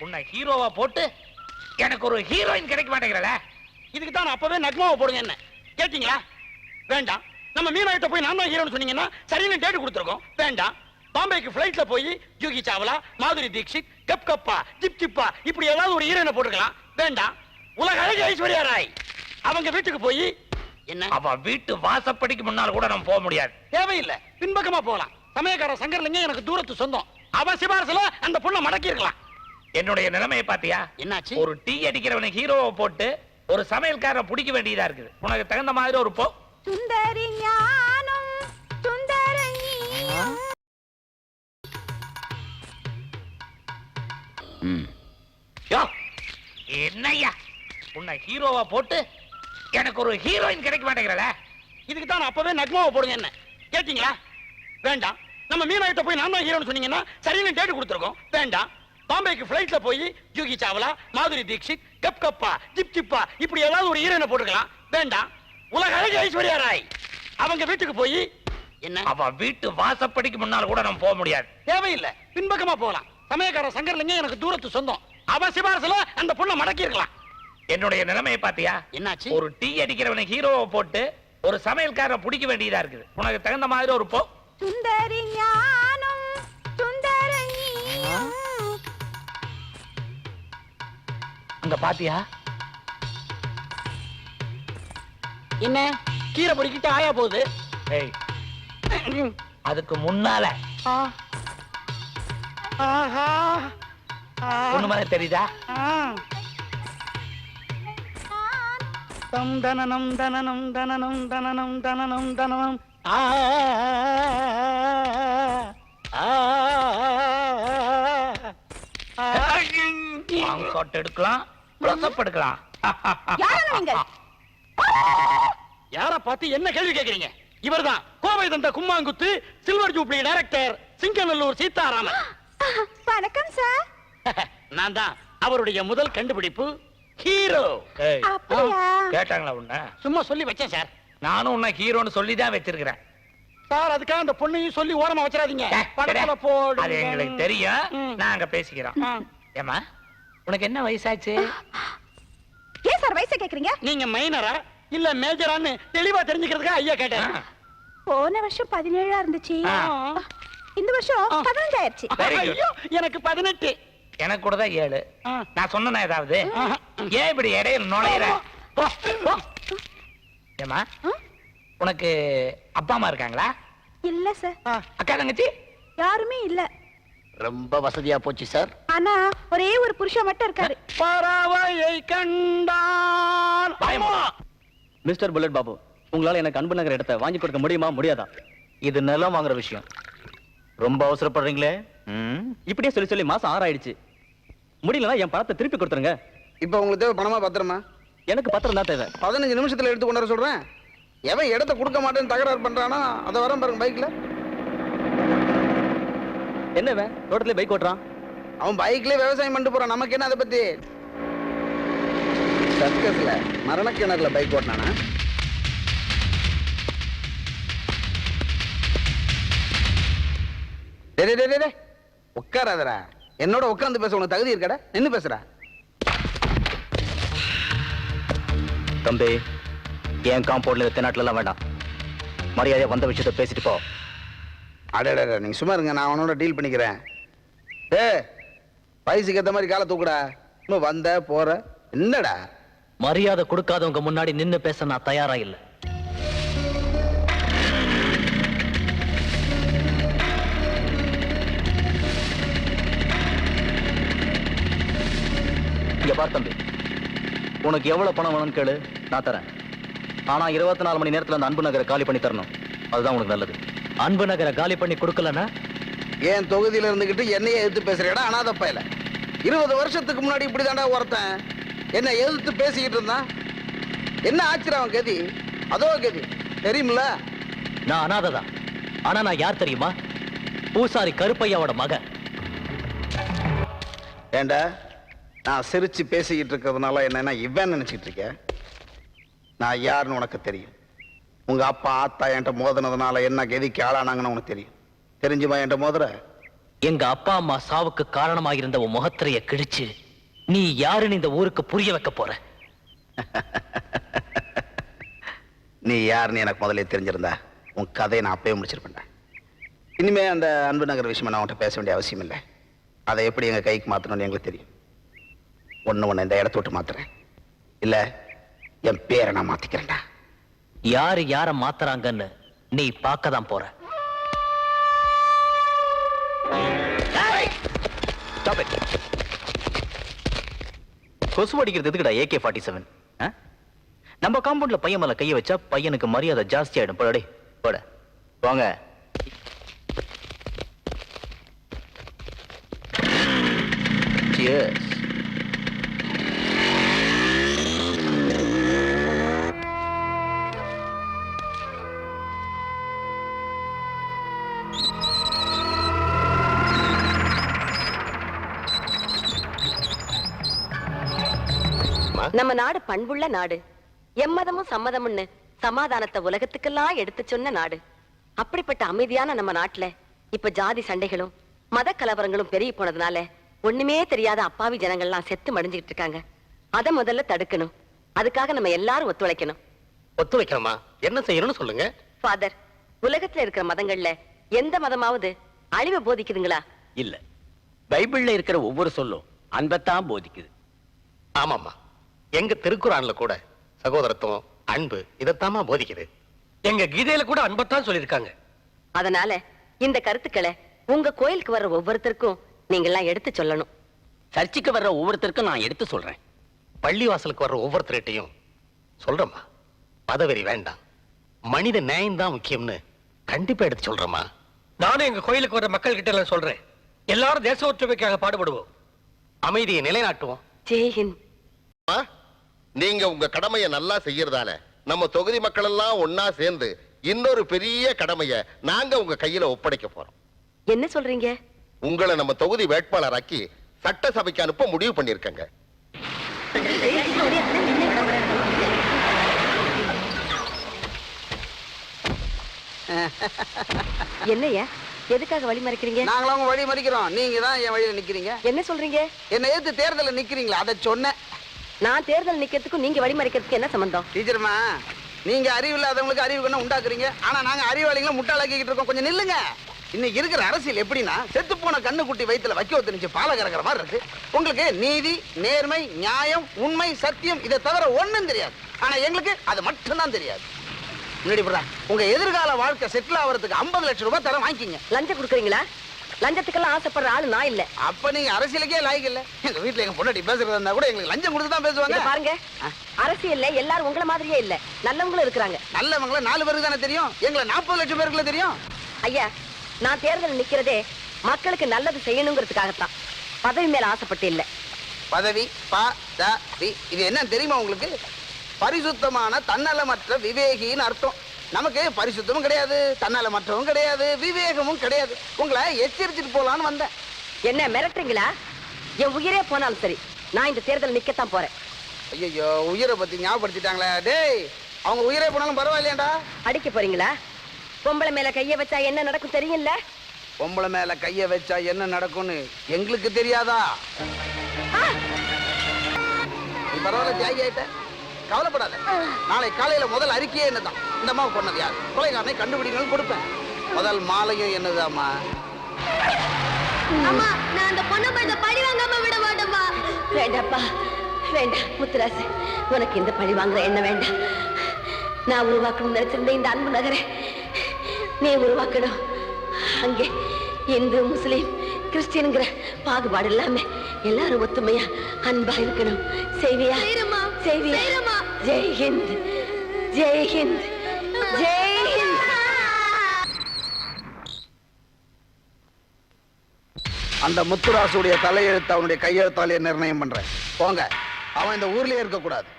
உன்னை ஹீரோவா போட்டு எனக்கு ஒரு ஹீரோயின் கிடைக்க மாட்டேங்கிறல. இதுக்கு தான் அப்பவே நக்மாவை போடுங்க. என்ன கேட்டீங்களா? வேண்டாம். நம்ம மீனாயிட்ட போய் நான் தான் ஹீரோன்னு சொன்னீங்கன்னா சரின்னு டேட் கொடுத்துருக்கோம். வேண்டாம். பாம்பேக்கு ஃபிளைட்ல போய் ஜூகி சாவ்லா, மாதுரி தீக்ஷித், கப் கப்பா, ஜிப் ஜிப்பா இப்படி ஏதாவது ஒரு ஹீரோயினை போட்டுக்கலாம். வேண்டாம். உலக அழகி ஐஸ்வர்யா ராய் அவங்க வீட்டுக்கு போய் என்ன அவ வீட்டு வாசப்படிக்கு முன்னால கூட நம்ம போக முடியாது. தேவையில்லை. பின்பக்கமா போகலாம். சமயக்கார சங்கர்லிங்க எனக்கு தூரத்து சொந்தம். அவ சிபாரசுல அந்த பொண்ணை மடக்கி இருக்கலாம். என்னுடைய நிலைமையை பாத்தியா? என்னாச்சு? ஒரு டீ அடிக்கிறவனை ஹீரோவை போட்டு ஒரு சமையல்காரரை பிடிக்க வேண்டியதா இருக்குது. உனக்கு தகுந்த மாதிரி ஒரு போ. சுந்தரி ஞானம் சுந்தரி என்னய்யா உன்னை ஹீரோவா போட்டு எனக்கு ஒரு ஹீரோயின் கிடைக்க மாட்டேங்கிறல. இதுக்கு தான் அப்பவே நக்மாவை போடுங்க. என்ன கேட்டீங்களா? வேண்டாம். நம்ம மீனாயிட்ட போய் நான் தான் ஹீரோன்னு சொன்னீங்கன்னா சரின்னு டேட் கொடுத்துருக்கோம். வேண்டாம். பாம்பேக்கு ஃபிளைட்ல போய் ஜூகி சாவ்லா, மாதுரி தீக்ஷித், கப் கப்பா, ஜிப் ஜிப்பா இப்படி ஏதாவது ஒரு ஹீரோயினை போட்டுக்கலாம். வேண்டாம். உலக அழகி ஐஸ்வர்யா ராய் அவங்க வீட்டுக்கு போய் என்ன அவ வீட்டு வாசப்படிக்கு முன்னால கூட நம்ம போக முடியாது. தேவையில்லை. பின்பக்கமா போகலாம். சமயக்கார சங்கர்லிங்க எனக்கு தூரத்து சொந்தம். அவ சிபாரசுல அந்த பொண்ணை மடக்கி இருக்கலாம். என்னுடைய நிலைமையை பாத்தியா? என்னாச்சு? ஒரு டீ அடிக்கிறவனை ஹீரோவை போட்டு ஒரு சமையல்காரரை பிடிக்க வேண்டியதா இருக்குது. உனக்கு தகுந்த மாதிரி ஒரு போ. சுந்தரி ஞானம் சுந்தரி அங்க பாத்தியா? என்ன கீரை பொறிக்கிட்டு ஆயா போகுது. ஏய், அதுக்கு முன்னால ஆஹா ஒண்ணு மாதிரி தெரியுதா? தம் தனனம் தனனம் தனனம் தனனம் தனனம் தனனம் ஷாட் எடுக்கலாம், க்ளோஸ் எடுக்கலாம். யாரங்க நீங்க? யார பார்த்து என்ன கேள்வி கேக்குறீங்க? இவர்தான் கோவை தந்த கும்மாங்குத்து silver jubilee director Singanallur Seetharaman. வணக்கம் சார். நான் தான் அவருடைய முதல் கண்டுபிடிப்பு ஹீரோ. ஏய், அப்படியா? கேட்டாங்களா உன்ன? சும்மா சொல்லி வச்சேன் சார். நானும் உன்னை ஹீரோன்னு சொல்லி தான் வச்சிருக்கிறேன் சார். அதுக்காக அந்த பொண்ணையும் சொல்லி ஓரமா வச்சிடாதீங்க. படத்துல அது போடு. எங்களுக்கு தெரியும். நாங்க பேசிக்கிறோம். ஏமா உனக்கு என்ன வயசாச்சு? ஏன் சார் வயசை கேக்குறீங்க? நீங்க மைனரா இல்ல மேஜரான்னு தெளிவா தெரிஞ்சுக்கிறதுக்கு ஐயா கேட்டேன். போன வருஷம் 17 இருந்துச்சு. இந்த வருஷம் 15 ஆயிருச்சு. Very good. ஐயோ, எனக்கு 18. எனக்கு கூட தான் 7. நான் சொன்னேனா ஏதாவது? ஏன் இப்படி இடையில நுழையிற? ஏமா உனக்கு அப்பா அம்மா இருக்காங்களா? இல்ல சார். அக்கா தங்கச்சி யாருமே இல்ல. ரொம்ப வசதியா போச்சு சார். ஆனா ஒரே ஒரு புருஷன் மட்டும் இருக்காரு. பறவையை கண்டான். மிஸ்டர் புல்லட் பாபு, உங்களால எனக்கு அன்பு நகர் இடத்தை வாங்கி கொடுக்க முடியுமா முடியாதா? இது நிலம் வாங்குற விஷயம். ரொம்ப அவசரப்படுறீங்களே. இப்படியே சொல்லி சொல்லி மாசம் 6 ஆயிடுச்சு. முடியலன்னா என் பணத்தை திருப்பி கொடுத்துருங்க. இப்ப உங்களுக்கு தேவை பணமா பத்திரமா? எனக்கு பத்திரம் தான் தேவை. 15 நிமிஷத்துல எடுத்து கொண்டு வர சொல்றேன். எவன் இடத்த கொடுக்க மாட்டேன்னு தகராறு பண்றானா அதை வர பாருங்க பைக்ல. என்ன ரோட்ல பைக் ஓட்டுறான்? அவன் பைக்ல விவசாயம் பண்ணிட்டு போறான். நமக்கு என்ன அதை பத்தி? சர்க்கஸ்ல மரண கிணறுல பைக் ஓட்டினானா? உட்காராதரா. என்னோட உட்கார்ந்து பேச உனக்கு தகுதி இருக்கடா? நின்னு பேசுற. தம்பி, என் காம்பவுண்ட்ல தென்னாட்டுல எல்லாம் வேண்டாம். மரியாதையா வந்த விஷயத்தை பேசிட்டு போ. அடடா, நீங்க சும்மா இருங்க, நான் அவனோட டீல் பண்ணிக்கிறேன். வயசுக்கு ஏத்த மாதிரி காலை தூக்குடா. இன்னும் வந்த போற என்னடா? மரியாதை கொடுக்காதவங்க முன்னாடி நின்னு பேச நான் தயாரா இல்ல. இங்க பார் தம்பி, உனக்கு எவ்வளவு பணம் வேணும்னு கேளு, நான் தரேன். ஆனா 24 மணி நேரத்துல அந்த அன்பு நகரை காலி பண்ணி தரணும். அதுதான் உனக்கு நல்லது. அன்பு நகரை காலி பண்ணி கொடுக்கலன்னா என் தொகுதியில இருந்துகிட்டு என்னையே எதிர்த்து பேசுறேடா அனாதப்பா. இல்ல 20 வருஷத்துக்கு முன்னாடி இப்படிதான்டா ஒருத்தன் என்ன எதிர்த்து பேசிக்கிட்டு இருந்தான். என்ன ஆச்சுடா அவன் கதி? அதோ கதி தெரியுமில்ல? நான் அனாதைதான். ஆனா நான் யார் தெரியுமா? பூசாரி கருப்பையாவோட மகன். ஏண்டா, நான் சிரிச்சு பேசிக்கிட்டு இருக்கிறதுனால என்னன்னா இவன் நினைச்சிட்டு இருக்க? நான் யாருன்னு உனக்கு தெரியும். உங்க அப்பா ஆத்தா என்கிட்ட மோதினதுனால என்ன கதிக்கு ஆளானாங்கன்னு உனக்கு தெரியும். தெரிஞ்சுமா என்கிட்ட மோதுற? எங்க அப்பா அம்மா சாவுக்கு காரணமாயிருந்த உன் முகத்திரைய கிழிச்சு நீ யாருன்னு இந்த ஊருக்கு புரிய வைக்க போற. நீ யாருன்னு எனக்கு முதல்ல தெரிஞ்சிருந்தா உன் கதையை நான் அப்பயே முடிச்சிருப்பேன். இனிமே அந்த அன்பு நகர் விஷயமா நான் உன்கிட்ட பேச வேண்டிய அவசியம் இல்லை. அதை எப்படி எங்க கைக்கு மாத்தணும்னு எங்களுக்கு தெரியும். ஒண்ணு இந்த இடத்த விட்டு மாத்துறேன், இல்ல என் பேரை நான் மாத்திக்கிறேன்டா. யாரு யார மாத்துறாங்கன்னு நீ பார்க்கதான் போற. கொசு அடிக்கிறது எதுக்குடா AK-47? நம்ம காம்பவுண்ட்ல பையன் மேல கைய வச்சா பையனுக்கு மரியாதை ஜாஸ்தி ஆயிடும். போடா போட வாங்க. Cheers. நம்ம நாடு பண்புள்ள நாடு, எம்மதமும் சம்மதம்னு சமாதானத்தை உலகத்துக்கெல்லாம் எடுத்து சொன்ன நாடு. அப்படிப்பட்ட அமைதியான நம்ம நாட்டுல இப்ப ஜாதி சண்டைகளும் மத கலவரங்களும் பெருகி போனதுனால ஒண்ணுமே தெரியாத அப்பாவி ஜனங்கள்லாம் செத்து மடிஞ்சுக்கிட்டு இருக்காங்க. அத முதல்ல தடுக்கணும். அதுக்காக நம்ம எல்லாரும் ஒத்துழைக்கணும். ஒத்துழைக்கணுமா? என்ன செய்யணும்னு சொல்லுங்க. ஃபாதர், உலகத்துல இருக்கிற மதங்கள்ல எந்த மதமாவது அழிவை போதிக்குதுங்களா? இல்ல, பைபிள்ல இருக்கிற ஒவ்வொரு சொல்லும் அன்பத்தான் போதிக்குது. ஆமாமா, எங்க திருக்குறான்ல கூட சகோதரத்துவம், அன்பு இதத்தாமா போதிக்குது. எங்க கீதையில கூட அன்பத்தான் சொல்லியிருக்காங்க. அதனால இந்த கருத்துக்களை உங்க கோயிலுக்கு வர்ற ஒவ்வொருத்தருக்கும் நீங்க எல்லாம் எடுத்து சொல்லணும். சர்ச்சுக்கு வர்ற ஒவ்வொருத்தருக்கும் நான் எடுத்து சொல்றேன். பள்ளிவாசலுக்கு வர்ற ஒவ்வொருத்தர்கிட்டையும் சொல்றேம்மா, பதவெறி வேண்டாம், மனித நியாயம் தான் முக்கியம்னு கண்டிப்பா எடுத்து சொல்றேம்மா. நானும் எங்க கோயிலுக்கு வர்ற மக்கள் கிட்ட எல்லாம் சொல்றேன், எல்லாரும் தேச ஒற்றுமைக்காக பாடுபடுவோம், அமைதியை நிலைநாட்டுவோம். ஜெய்ஹிந்த். நீங்க உங்க கடமையை நல்லா செய்யறதால நம்ம தொகுதி மக்கள் எல்லாம் ஒன்னா சேர்ந்து இன்னொரு பெரிய கடமையை நாங்க உங்க கையில ஒப்படைக்க போறோம். என்ன சொல்றீங்க? உங்களை நம்ம தொகுதி வேட்பாளராக்கி சட்டசபைக்கு அனுப்ப முடிவு பண்ணிருக்கங்க. என்னையா, எதுக்காக வழி மறைக்கிறீங்க? நாங்களும் அவங்க வழி மறிக்கிறோம், நீங்க தான் என் வழியில நிக்கிறீங்க. என்ன சொல்றீங்க? என்ன எதிர்த்து தேர்தலில் நிக்கிறீங்களா? அதை சொன்னேன். நான் தேர்தல் நிக்கிறதுக்கும் நீங்க வழி மறைக்கிறதுக்கு என்ன சம்பந்தம்? டீச்சர்மா, நீங்க அறிவு இல்லாதவங்களுக்கு அறிவு கண்ண உண்டாக்குறீங்க, ஆனா நாங்க அறிவாளிகளை முட்டாளாக்கிட்டு இருக்கோம். கொஞ்சம் நில்லுங்க. இன்னைக்கு இருக்கிற அரசியல் எப்படின்னா, செத்து போன கண்ணு குட்டி வயித்துல வைக்க ஒத்துனுச்சு பால கறக்கிற மாதிரி இருக்கு. உங்களுக்கு நீதி, நேர்மை, நியாயம், உண்மை, சத்தியம் இதை தவிர ஒண்ணும் தெரியாது. ஆனா எங்களுக்கு அது மட்டும்தான் தெரியாது. முன்னாடி உங்க எதிர்கால வாழ்க்கை செட்டில் ஆகிறதுக்கு 50 லட்சம் ரூபாய் தர வாங்கிக்கிங்க. லஞ்சம் கொடுக்குறீங்களா? லஞ்சத்துக்கெல்லாம் ஆசைப்படுற ஆளு நான் இல்ல. அப்ப நீங்க அரசியலுக்கே லாய்க்கு இல்ல. எங்க வீட்டுல எங்க பொண்டாட்டி பேசுறதா இருந்தா கூட எங்களுக்கு லஞ்சம் கொடுத்து தான் பேசுவாங்க. பாருங்க, அரசியல்ல எல்லாரும் உங்கள மாதிரியே இல்ல, நல்லவங்களும் இருக்கிறாங்க. நல்லவங்கள 4 பேருக்கு தானே தெரியும், எங்களை 40 லட்சம் பேருக்குள்ள தெரியும். ஐயா, நான் தேர்தல் நிக்கிறதே மக்களுக்கு நல்லது செய்யணுங்கிறதுக்காகத்தான், பதவி மேல ஆசைப்பட்டு இல்ல. பதவி இது என்ன தெரியுமா உங்களுக்கு? பரிசுத்தமான தன்னலமற்ற விவேகின்னு அர்த்தம். நமக்கு பரிசுத்தமும் கிடையாது, தன்னலமற்றவும் கிடையாது, விவேகமும் கிடையாது. உங்களை எச்சரிச்சுட்டு போலான்னு வந்தேன். என்ன மிரட்டுறீங்களா? என் உயிரே போனாலும் சரி, நான் இந்த தேர்தல் நிக்கத்தான் போறேன். ஐயோ, உயிரை பத்தி ஞாபகப்படுத்திட்டாங்களே. டேய், அவங்க உயிரே போனாலும் பரவாயில்லையாண்டா. அடிக்க போறீங்களா? பொம்பளை மேல கைய வச்சா என்ன நடக்கும் தெரியும்ல? பொம்பளை மேல கைய வச்சா என்ன நடக்கும்னு எங்களுக்கு தெரியாதா? நீ பரவாயில்ல, தியாகி ஆயிட்ட, கவலைப்படாத. நாளை காலையில முதல் அறிக்கையே என்னதான், இந்த அம்மாவை கொன்னது யார், கொலைகாரனை கண்டுபிடிங்கன்னு கொடுப்பேன். முதல் மாலையும் என்னதாம்மா? அம்மா, நான் அந்த பொண்ணை பத்தி பழி வாங்காம விட மாட்டேம்மா. வேண்டாப்பா, வேண்டாம் முத்துராசு, உனக்கு இந்த பழி வாங்குற என்ன வேண்டாம். நான் உருவாக்கணும் நினைச்சிருந்த இந்த அன்பு நகரை நீ உருவாக்கணும். அங்கே இந்து, முஸ்லீம், கிறிஸ்டியனுங்கிற பாகுபாடு இல்லாம எல்லாரும் ஒத்துமையா அன்பா இருக்கணும். செய்வியா? செய்வியா? ஜெய் ஹிந்த், ஜெய் ஹிந்த், ஜெய் ஹிந்த். அந்த முத்துராசுடைய தலையெழுத்து அவனுடைய கையெழுத்தாலே நிர்ணயம் பண்றேன். போங்க, அவன் இந்த ஊர்லயே இருக்க கூடாது.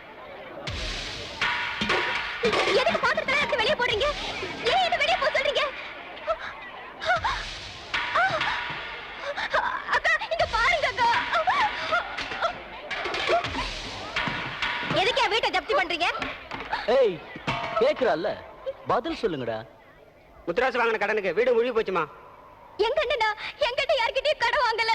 எதுக்கு பாத்திரத்தை எடுத்து வெளியே போடுறீங்க? ஏன் இதை வெளியே போக சொல்றீங்க? அக்கா, இங்க பாருங்க அக்கா. எதுக்கு வீட்டை ஜப்தி பண்றீங்க? ஏய், கேக்குறல்ல, பதில் சொல்லுங்கடா. முத்துராசு வாங்கின கடனுக்கு வீடு முழுகி போச்சுமா. எங்க அண்ணனா? எங்கிட்ட யார் யார்கிட்டயும் கடன் வாங்கல.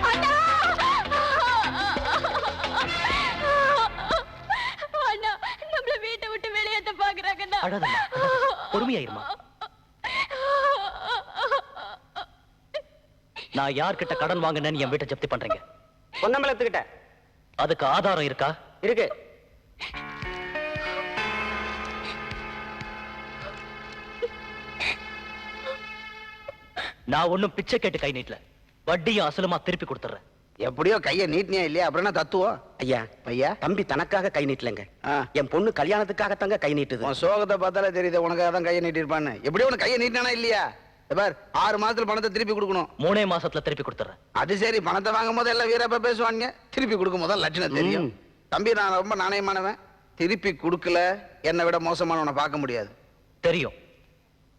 அண்ணா! அண்ணா, நம்மள வீட்டை விட்டு வெளியேத்த பாக்குறாங்கண்ணா. அழாதம்மா, பொறுமையாயிருமா. நான் யார்கிட்ட கடன் வாங்கினேன்னு என் வீட்டை ஜப்தி பண்றீங்க? பொன்னம்பலத்துக்கிட்ட அதுக்கு ஆதாரம் இருக்கா? இருக்கு. நான் ஒண்ணும் பிச்சை கேட்டு கை நீட்டல, வட்டியும் அசலுமா திருப்பி கொடுத்துறேன். எப்படியோ கையை நீட்டினியா இல்லையா? அப்புறம் என்ன தத்துவம்? ஐயா ஐயா, தம்பி தனக்காக கை நீட்டலங்க, என் பொண்ணு கல்யாணத்துக்காக தாங்க கை நீட்டுது. உன் சோகத்தை பார்த்தாலே தெரியுது உனக்காக தான் கையை நீட்டிருப்பான்னு. எப்படியோ உனக்கு கையை நீட்டினானா இல்லையா? பார், 6 மாசத்துல பணத்தை திருப்பி கொடுக்கணும். 3 மாசத்துல திருப்பி கொடுத்துறேன். அது சரி, பணத்தை வாங்கும் போது எல்லாம் வீரப்ப பேசுவாங்க, திருப்பி கொடுக்கும் போது லட்சணம் தெரியும். தம்பி, நான் ரொம்ப நாணயமானவன். திருப்பி கொடுக்கல, என்னை விட மோசமானவனை பார்க்க முடியாது. தெரியும்.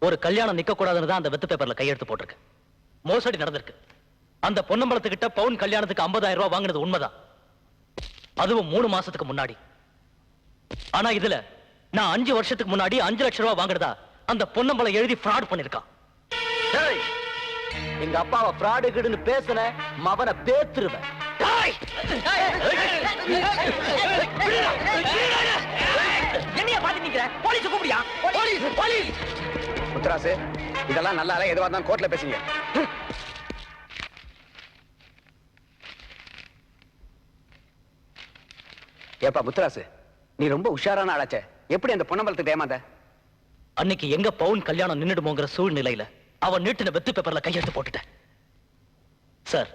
ஒரு கல்யாணம் நிக்க கூடாதுன்னு தான் அந்த வெத்து பேப்பர்ல கையெழுத்து போட்டிருக்கேன். மோசடி நடந்திருக்கு. அந்த பொன்னம்பலத்துக்கிட்ட பவுன் கல்யாணத்துக்கு 50,000 ரூபாய் வாங்கினது உண்மைதான், அதுவும் 3 மாசத்துக்கு முன்னாடி. ஆனா இதுல நான் 5 வருஷத்துக்கு முன்னாடி 5 லட்சம் ரூபாய் வாங்கினதா அந்த பொன்னம்பலம் எழுதி ஃப்ராட் பண்ணிருக்கான். எங்க அப்பாவை ஃப்ராடு கிடுன்னு பேசுன மவனை பேத்துருவேன். என்னைய பாத்து நிக்கிற? போலீஸ் கூப்பிடியா? Police police. முத்துராசு, இதெல்லாம் நல்லா இல்ல, எதுவா இருந்தாலும் கோர்ட்ல பேசுங்க. ஏப்பா முத்துராசு, நீ ரொம்ப உஷாரான ஆளாச்சே, எப்படி அந்த பொன்னம்பலத்துக்கு ஏமாந்த? அன்னைக்கு எங்க பவுன் கல்யாணம் நின்னுடுமோங்கிற சூழ்நிலையில அவன் நீட்டின வெத்து பேப்பர்ல கையெழுத்து போட்டுட்டேன். சார்,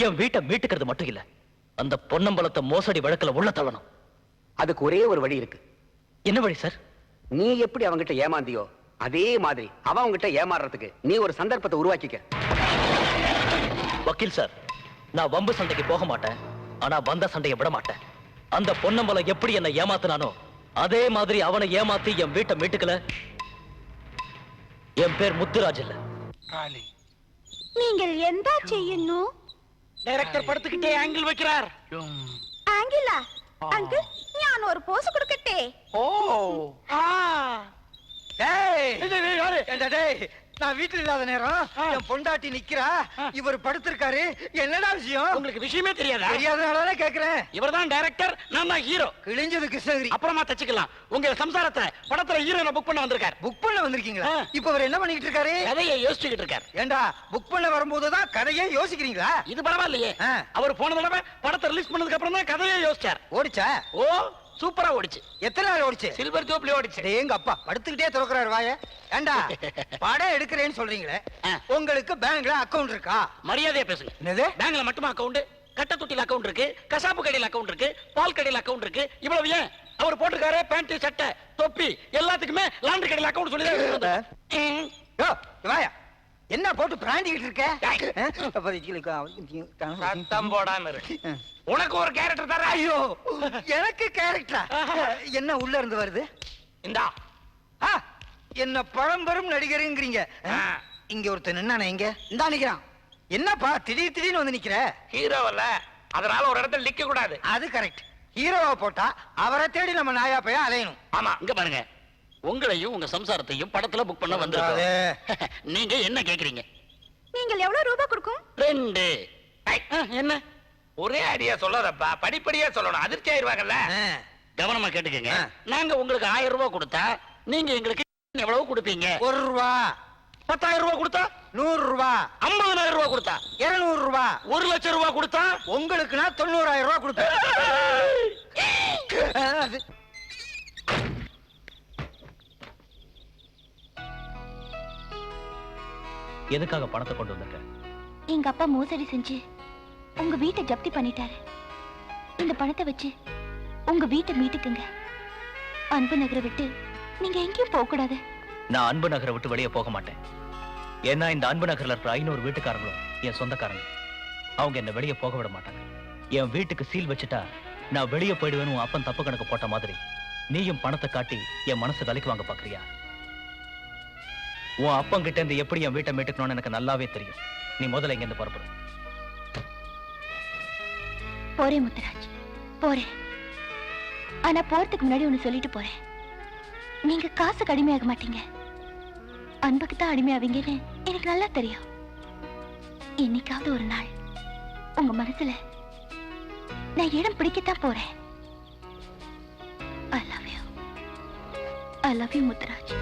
என் வீட்டை மீட்டுக்கிறது மட்டும் இல்ல, அந்த பொன்னம்பலத்தை மோசடி வழக்குல உள்ள தள்ளணும். அதுக்கு ஒரே ஒரு வழி இருக்கு. என்ன வழி சார்? நீ எப்படி அவங்கிட்ட ஏமாந்தியோ அதே மாதிரி அவன் உங்ககிட்ட ஏமாறுறதுக்கு நீ ஒரு சந்தர்ப்பத்தை உருவாக்கிக்க. வக்கீல் சார், நான் வம்பு சண்டைக்கு போக மாட்டேன், ஆனா வந்த சண்டையை விட மாட்டேன். அந்த பொன்னம்பலம் எப்படி என்னை ஏமாத்தினானோ அதே மாதிரி அவனை ஏமாத்தி என் வீட்டை மீட்டுக்கல. என் பேர் முத்துராஜ் இல்ல. நீங்கள் எந்த செய்யணும்? டைரக்டர் படுத்துக்கிட்டே ஆங்கிள் வைக்கிறார். ஆங்கிலா? அங்கிள், ஞான் ஒரு போஸ் கொடுக்கட்டே. ஓ ஆ டேய், நான் வீட்டுல இல்லாத நேரம் என் பொண்டாட்டி நிக்கிறா, இவர் படுத்திருக்காரு. என்னடா விஷயம்? உங்களுக்கு விஷயமே தெரியாதா? தெரியாதனால கேக்குறேன். இவர்தான் டைரக்டர், நான் தான் ஹீரோ. கிழிஞ்சது கிருஷ்ணகிரி. அப்புறமா தச்சுக்கலாம். உங்க சம்சாரத்தை படத்துல ஹீரோனை புக் பண்ண வந்திருக்காரு. புக் பண்ண வந்திருக்கீங்களா? இப்ப அவர் என்ன பண்ணிட்டு இருக்காரு? கதையை யோசிச்சுக்கிட்டு இருக்காரு. ஏண்டா, புக் பண்ண வரும்போதுதான் கதையை யோசிக்கிறீங்களா? இது பரவாயில்லையே. அவர் போன தடவை படத்தை ரிலீஸ் பண்ணதுக்கு அப்புறம் தான் கதையை யோசிச்சார். ஓடிச்சா? ஓ, சூப்பரா ஓடிச்சு. எத்தனை நாள் ஓடிச்சு? சில்வர் ஜூப்ளி ஓடிச்சு. எங்க அப்பா படுத்துக்கிட்டே திறக்கிறாரு வாய. ஏண்டா, படம் எடுக்கிறேன்னு சொல்றீங்களே, உங்களுக்கு பேங்க்ல அக்கவுண்ட் இருக்கா? மரியாதையா பேசுங்க. என்னது? பேங்க்ல மட்டுமா அக்கவுண்ட்? கட்ட தொட்டில அக்கவுண்ட் இருக்கு, கசாப்பு கடையில அக்கவுண்ட் இருக்கு, பால் கடையில அக்கவுண்ட் இருக்கு. இவ்வளவு ஏன்? அவர் போட்டுக்காரு பேண்ட், சட்டை, தொப்பி எல்லாத்துக்குமே லாண்டரி கடையில அக்கவுண்ட் சொல்லி வாயா. என்ன போட்டு பிராண்டிக்கிட்டு இருக்க? சத்தம் போடாம இருக்கு. உனக்கு ஒரு கேரக்டர் தர. ஐயோ, எனக்கு கேரக்டரா? என்ன உள்ள இருந்து வருது? இந்தா. என்ன பழம்பெரும் நடிகருங்கிறீங்க. இங்க ஒருத்தன் நின்னானே, இங்க இந்தா நிக்கிறான். என்னப்பா திடீர் திடீர்னு வந்து நிக்கிற? ஹீரோவல்ல, அதனால ஒரு இடத்துல நிக்க கூடாது. அது கரெக்ட். ஹீரோவா போட்டா அவரை தேடி நம்ம நாயா போய் அலையணும். ஆமா, இங்க பாருங்க, உங்களையும் உங்க சம்சாரத்தையும் படத்துல புக் பண்ண வந்திருக்கோம். நீங்க என்ன கேக்குறீங்க? நீங்கள் எவ்வளவு ரூபாய் கொடுக்கும்? 2. என்ன ஒரே ஐடியா சொல்லாதப்பா, படிப்படியா சொல்லணும். அதிர்ச்சி ஆயிருவாங்கல்ல. கவனமா கேட்டுக்கங்க. நாங்க உங்களுக்கு 1000 ரூபாய் கொடுத்தா நீங்க எங்களுக்கு எவ்வளவு கொடுப்பீங்க? 1 ரூபாய். 10,000 ரூபாய் கொடுத்தா 100 ரூபாய். 50,000 ரூபாய் கொடுத்தா 200 ரூபாய். 1 லட்சம் ரூபாய் கொடுத்தா உங்களுக்கு நான் 90,000 ரூபாய் கொடுப்பேன். எதுக்காக பணத்தை கொண்டு வந்திருக்க? எங்க அப்பா மோசடி செஞ்சு உங்க வீட்டை ஜப்தி பண்ணிட்டாரு. இந்த பணத்தை வச்சு உங்க வீட்டை மீட்டுக்குங்க. அன்பு நகரை விட்டு நீங்க எங்கேயும் போக கூடாது. நான் அன்பு நகரை விட்டு வெளியே போக மாட்டேன். ஏன்னா இந்த அன்பு நகர்ல இருக்கிற 500 வீட்டுக்காரங்களும் என் சொந்தக்காரங்க. அவங்க என்ன வெளியே போக விட மாட்டாங்க. என் வீட்டுக்கு சீல் வச்சுட்டா நான் வெளியே போயிடுவேன்னு உன் அப்பன் தப்பு கணக்கு போட்ட மாதிரி நீயும் பணத்தை காட்டி என் மனசு விலைக்கு வாங்க பாக்குறியா? உன் அப்பன் கிட்ட இருந்து எப்படி என் வீட்டை மீட்டுக்கணும்னு எனக்கு நல்லாவே தெரியும். நீ முதல்ல இங்க இருந்து புறப்படு. போறேன் முத்துராஜ், போறேன். ஆனா போறதுக்கு முன்னாடி ஒண்ணு சொல்லிட்டு போறேன். நீங்க காசுக்கு அடிமையாக மாட்டீங்க, அன்புக்கு தான் அடிமையாவீங்கன்னு எனக்கு நல்லா தெரியும். என்னைக்காவது ஒரு நாள் உங்க மனசுல நான் இடம் பிடிக்கத்தான் போறேன். I love you. I love you, Muthuraj.